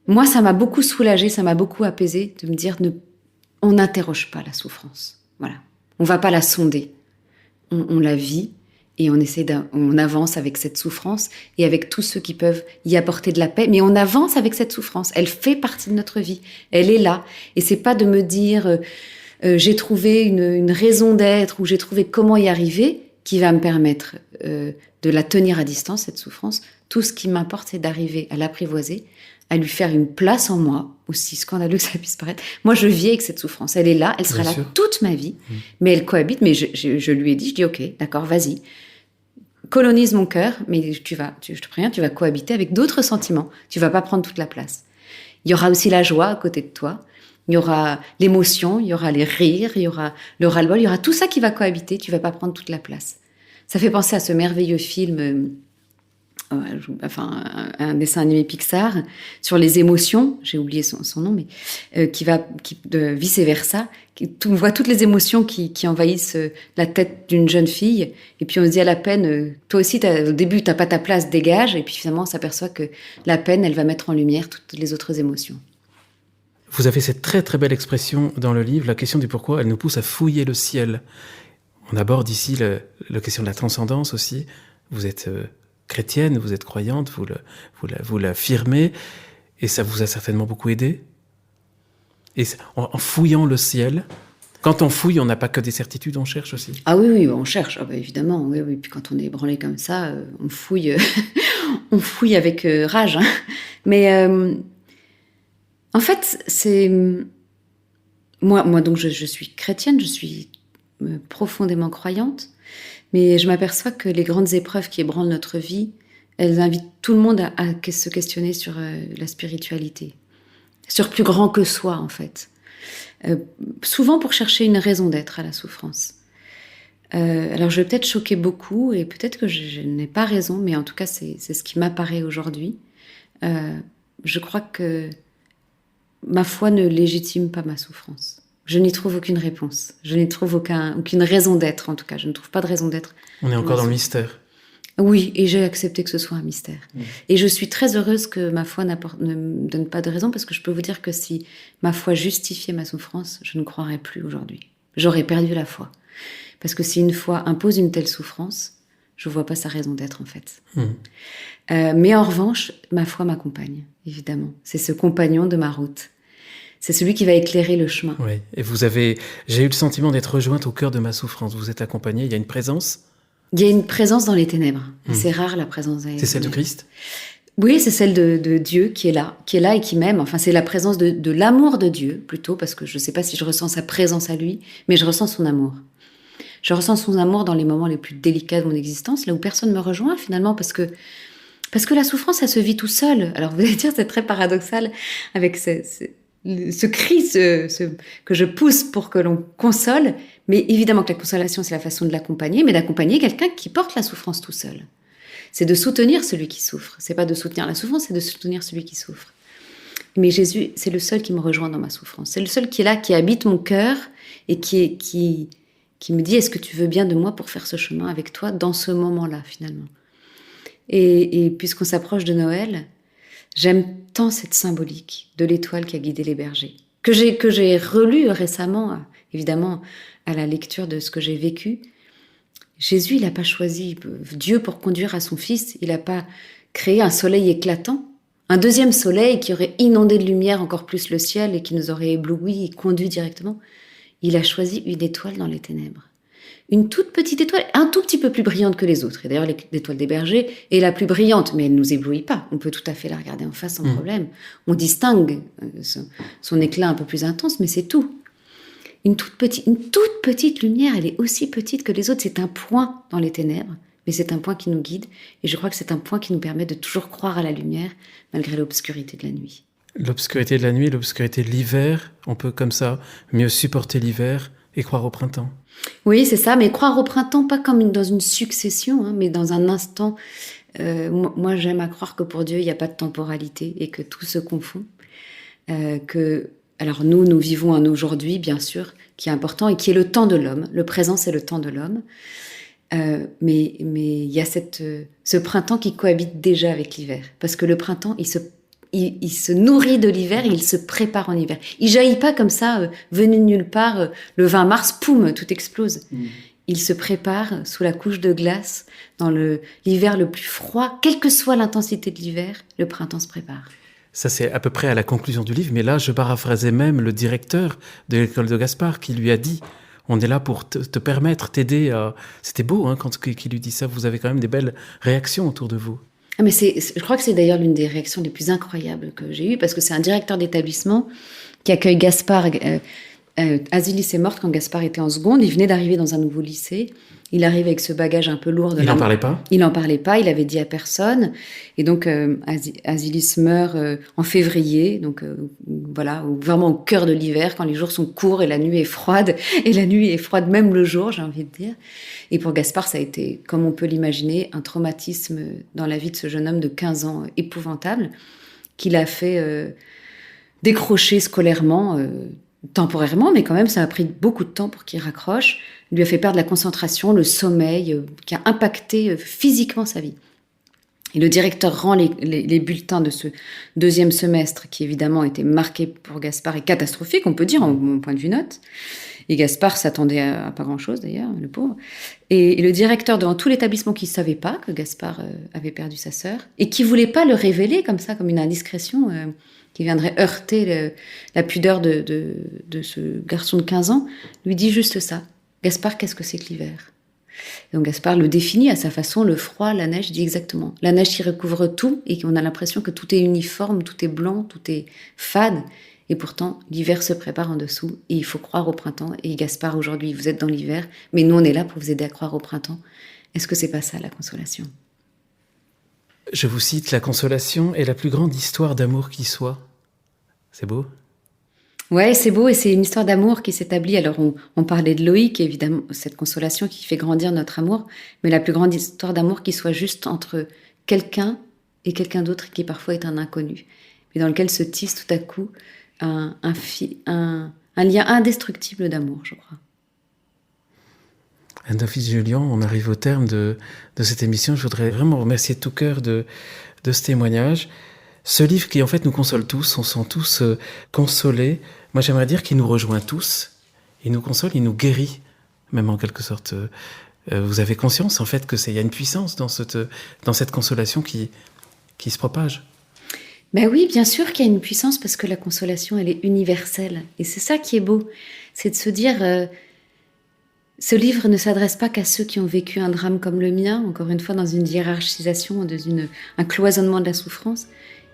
moi, ça m'a beaucoup soulagée, ça m'a beaucoup apaisée de me dire, on n'interroge pas la souffrance. Voilà. On va pas la sonder. On la vit et on avance avec cette souffrance et avec tous ceux qui peuvent y apporter de la paix. Mais on avance avec cette souffrance. Elle fait partie de notre vie. Elle est là. Et c'est pas de me dire, j'ai trouvé une raison d'être ou j'ai trouvé comment y arriver qui va me permettre de la tenir à distance, cette souffrance. Tout ce qui m'importe, c'est d'arriver à l'apprivoiser, à lui faire une place en moi, aussi scandaleux que ça puisse paraître. Moi, je vis avec cette souffrance. Elle est là, elle sera là toute ma vie, mais elle cohabite. Mais je lui ai dit, je dis, ok, d'accord, vas-y. Colonise mon cœur, mais je te préviens, tu vas cohabiter avec d'autres sentiments. Tu vas pas prendre toute la place. Il y aura aussi la joie à côté de toi. Il y aura l'émotion, il y aura les rires, il y aura le ras-le-bol, il y aura tout ça qui va cohabiter. Tu vas pas prendre toute la place. Ça fait penser à ce merveilleux film, un dessin animé Pixar sur les émotions. J'ai oublié son nom, mais vice versa. On voit toutes les émotions qui envahissent la tête d'une jeune fille. Et puis on se dit à la peine, toi aussi, au début, t'as pas ta place, dégage. Et puis finalement, on s'aperçoit que la peine, elle va mettre en lumière toutes les autres émotions. Vous avez cette très très belle expression dans le livre, la question du pourquoi, elle nous pousse à fouiller le ciel. On aborde ici la question de la transcendance aussi. Vous êtes chrétienne, vous êtes croyante, vous l'affirmez, et ça vous a certainement beaucoup aidé. Et en fouillant le ciel, quand on fouille, on n'a pas que des certitudes, on cherche aussi. Ah oui, on cherche, évidemment. Oui. Puis quand on est ébranlé comme ça, on fouille, on fouille avec rage. Hein. Mais en fait, c'est moi donc je suis chrétienne, je suis profondément croyante, mais je m'aperçois que les grandes épreuves qui ébranlent notre vie, elles invitent tout le monde à se questionner sur la spiritualité, sur plus grand que soi en fait. Souvent pour chercher une raison d'être à la souffrance. Alors je vais peut-être choquer beaucoup et peut-être que je n'ai pas raison, mais en tout cas c'est ce qui m'apparaît aujourd'hui. Je crois que ma foi ne légitime pas ma souffrance. Je n'y trouve aucune réponse. Je n'y trouve aucune raison d'être, en tout cas. Je ne trouve pas de raison d'être. On est encore dans le mystère. Oui, et j'ai accepté que ce soit un mystère. Et je suis très heureuse que ma foi ne me donne pas de raison, parce que je peux vous dire que si ma foi justifiait ma souffrance, je ne croirais plus aujourd'hui. J'aurais perdu la foi. Parce que si une foi impose une telle souffrance, je ne vois pas sa raison d'être, en fait. Mais en revanche, ma foi m'accompagne, évidemment. C'est ce compagnon de ma route. C'est celui qui va éclairer le chemin. Oui, et j'ai eu le sentiment d'être rejointe au cœur de ma souffrance. Vous êtes accompagnée, il y a une présence. Il y a une présence dans les ténèbres. C'est rare la présence dans les ténèbres. C'est celle de Christ ? Oui, c'est celle de Dieu qui est là et qui m'aime. Enfin, c'est la présence de l'amour de Dieu, plutôt, parce que je ne sais pas si je ressens sa présence à lui, mais je ressens son amour. Je ressens son amour dans les moments les plus délicats de mon existence, là où personne ne me rejoint finalement, parce que Parce que la souffrance, ça se vit tout seul. Alors vous allez dire, c'est très paradoxal avec ce cri que je pousse pour que l'on console. Mais évidemment que la consolation, c'est la façon de l'accompagner, mais d'accompagner quelqu'un qui porte la souffrance tout seul. C'est de soutenir celui qui souffre. C'est pas de soutenir la souffrance, c'est de soutenir celui qui souffre. Mais Jésus, c'est le seul qui me rejoint dans ma souffrance. C'est le seul qui est là, qui habite mon cœur et qui me dit, est-ce que tu veux bien de moi pour faire ce chemin avec toi dans ce moment-là, finalement. Et puisqu'on s'approche de Noël, j'aime tant cette symbolique de l'étoile qui a guidé les bergers, que j'ai relu récemment, évidemment, à la lecture de ce que j'ai vécu. Jésus, il n'a pas choisi Dieu pour conduire à son fils, il n'a pas créé un soleil éclatant, un deuxième soleil qui aurait inondé de lumière encore plus le ciel et qui nous aurait ébloui et conduit directement. Il a choisi une étoile dans les ténèbres. Une toute petite étoile, un tout petit peu plus brillante que les autres. Et d'ailleurs, l'étoile des bergers est la plus brillante, mais elle ne nous éblouit pas. On peut tout à fait la regarder en face sans problème. On distingue son éclat un peu plus intense, mais c'est tout. Une toute petite lumière, elle est aussi petite que les autres. C'est un point dans les ténèbres, mais c'est un point qui nous guide. Et je crois que c'est un point qui nous permet de toujours croire à la lumière, malgré l'obscurité de la nuit. L'obscurité de la nuit, l'obscurité de l'hiver, on peut comme ça mieux supporter l'hiver et croire au printemps. Oui, c'est ça, mais croire au printemps, pas comme dans une succession, mais dans un instant. Moi, j'aime à croire que pour Dieu, il n'y a pas de temporalité et que tout se confond. Alors nous vivons un aujourd'hui, bien sûr, qui est important et qui est le temps de l'homme. Le présent, c'est le temps de l'homme. Mais il y a ce printemps qui cohabite déjà avec l'hiver. Parce que le printemps, il se nourrit de l'hiver et il se prépare en hiver. Il jaillit pas comme ça, venu de nulle part, le 20 mars, poum, tout explose. Il se prépare sous la couche de glace, dans l'hiver le plus froid, quelle que soit l'intensité de l'hiver, le printemps se prépare. Ça, c'est à peu près à la conclusion du livre, mais là, je paraphrasais même le directeur de l'école de Gaspard qui lui a dit « On est là pour te permettre, t'aider à... » C'était beau quand il lui dit ça, vous avez quand même des belles réactions autour de vous. Mais je crois que c'est d'ailleurs l'une des réactions les plus incroyables que j'ai eues, parce que c'est un directeur d'établissement qui accueille Gaspard. Azilis est morte quand Gaspard était en seconde. Il venait d'arriver dans un nouveau lycée. Il arrive avec ce bagage un peu lourd. Il n'en parlait pas ? Il n'en parlait pas, il avait dit à personne. Et donc, Azilis meurt en février, donc voilà, vraiment au cœur de l'hiver, quand les jours sont courts et la nuit est froide. Et la nuit est froide même le jour, j'ai envie de dire. Et pour Gaspard, ça a été, comme on peut l'imaginer, un traumatisme dans la vie de ce jeune homme de 15 ans épouvantable, qui l'a fait décrocher scolairement, temporairement, mais quand même, ça a pris beaucoup de temps pour qu'il raccroche. Il lui a fait perdre la concentration, le sommeil, qui a impacté physiquement sa vie. Et le directeur rend les bulletins de ce deuxième semestre, qui évidemment était marqué pour Gaspard et catastrophique, on peut dire, en mon point de vue note. Et Gaspard s'attendait à pas grand-chose, d'ailleurs, le pauvre. Et le directeur, devant tout l'établissement, qui ne savait pas que Gaspard avait perdu sa sœur, et qui ne voulait pas le révéler comme ça, comme une indiscrétion qui viendrait heurter la pudeur de ce garçon de 15 ans, lui dit juste ça. Gaspard, qu'est-ce que c'est que l'hiver ? Donc Gaspard le définit à sa façon, le froid, la neige, dit exactement. La neige qui recouvre tout et qu'on a l'impression que tout est uniforme, tout est blanc, tout est fade. Et pourtant, l'hiver se prépare en dessous et il faut croire au printemps. Et Gaspard, aujourd'hui, vous êtes dans l'hiver, mais nous, on est là pour vous aider à croire au printemps. Est-ce que c'est pas ça, la consolation ? Je vous cite, la consolation est la plus grande histoire d'amour qui soit. C'est beau ? Ouais, c'est beau et c'est une histoire d'amour qui s'établit. Alors, on parlait de Loïc, évidemment, cette consolation qui fait grandir notre amour, mais la plus grande histoire d'amour qui soit juste entre quelqu'un et quelqu'un d'autre qui parfois est un inconnu, mais dans lequel se tisse tout à coup un lien indestructible d'amour, je crois. Anne-Sophie Julian, on arrive au terme de cette émission. Je voudrais vraiment remercier de tout cœur de ce témoignage. Ce livre qui en fait nous console tous, on sent tous consolés. Moi j'aimerais dire qu'il nous rejoint tous, il nous console, il nous guérit, même en quelque sorte. Vous avez conscience en fait qu'il y a une puissance dans cette consolation qui se propage. Ben oui, bien sûr qu'il y a une puissance parce que la consolation elle est universelle. Et c'est ça qui est beau, c'est de se dire... ce livre ne s'adresse pas qu'à ceux qui ont vécu un drame comme le mien, encore une fois dans une hiérarchisation, dans un cloisonnement de la souffrance.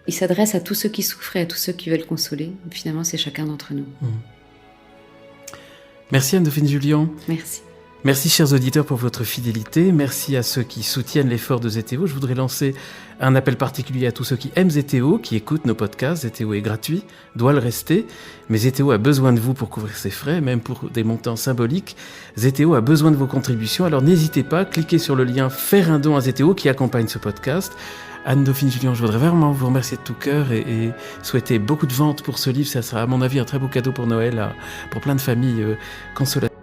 Il s'adresse à tous ceux qui souffrent et à tous ceux qui veulent consoler. Et finalement, c'est chacun d'entre nous. Merci Anne-Dauphine Julian. Merci. Merci chers auditeurs pour votre fidélité. Merci à ceux qui soutiennent l'effort de Zeteo. Je voudrais lancer un appel particulier à tous ceux qui aiment Zeteo, qui écoutent nos podcasts. Zeteo est gratuit, doit le rester. Mais Zeteo a besoin de vous pour couvrir ses frais, même pour des montants symboliques. Zeteo a besoin de vos contributions. Alors n'hésitez pas, cliquez sur le lien Faire un don à Zeteo qui accompagne ce podcast. Anne-Dauphine Julien, je voudrais vraiment vous remercier de tout cœur et souhaiter beaucoup de ventes pour ce livre. Ça sera à mon avis un très beau cadeau pour Noël, pour plein de familles consolatrices.